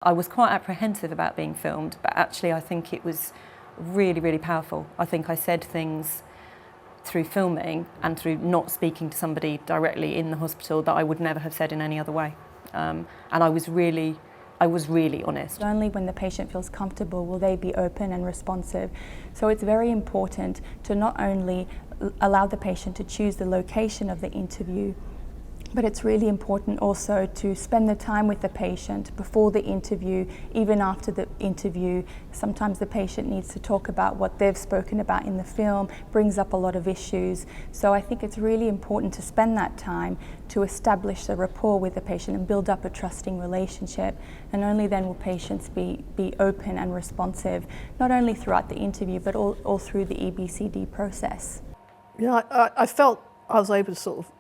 I was quite apprehensive about being filmed, but actually I think it was really, really powerful. I think I said things through filming and through not speaking to somebody directly in the hospital that I would never have said in any other way. And I was really honest. Only when the patient feels comfortable will they be open and responsive. So it's very important to not only allow the patient to choose the location of the interview, but it's really important also to spend the time with the patient before the interview, even after the interview. Sometimes the patient needs to talk about what they've spoken about in the film, brings up a lot of issues. So I think it's really important to spend that time to establish a rapport with the patient and build up a trusting relationship. And only then will patients be open and responsive, not only throughout the interview, but all through the EBCD process. Yeah, I felt I was able to sort of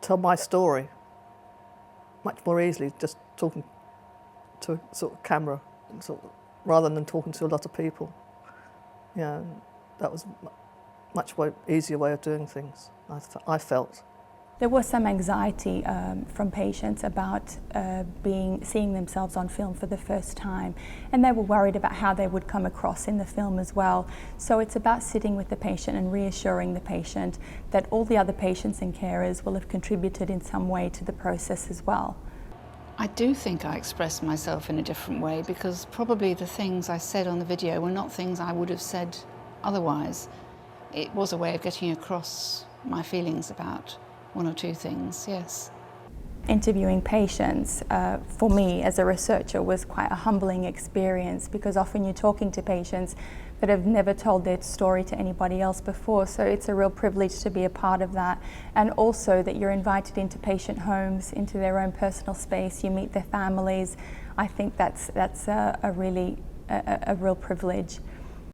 tell my story much more easily, just talking to a sort of camera, rather than talking to a lot of people. Yeah, that was a much easier way of doing things, I felt. There was some anxiety from patients about seeing themselves on film for the first time, and they were worried about how they would come across in the film as well. So it's about sitting with the patient and reassuring the patient that all the other patients and carers will have contributed in some way to the process as well. I do think I expressed myself in a different way, because probably the things I said on the video were not things I would have said otherwise. It was a way of getting across my feelings about one or two things, yes. Interviewing patients, for me as a researcher, was quite a humbling experience, because often you're talking to patients that have never told their story to anybody else before, so it's a real privilege to be a part of that. And also that you're invited into patient homes, into their own personal space, you meet their families. I think that's a real privilege.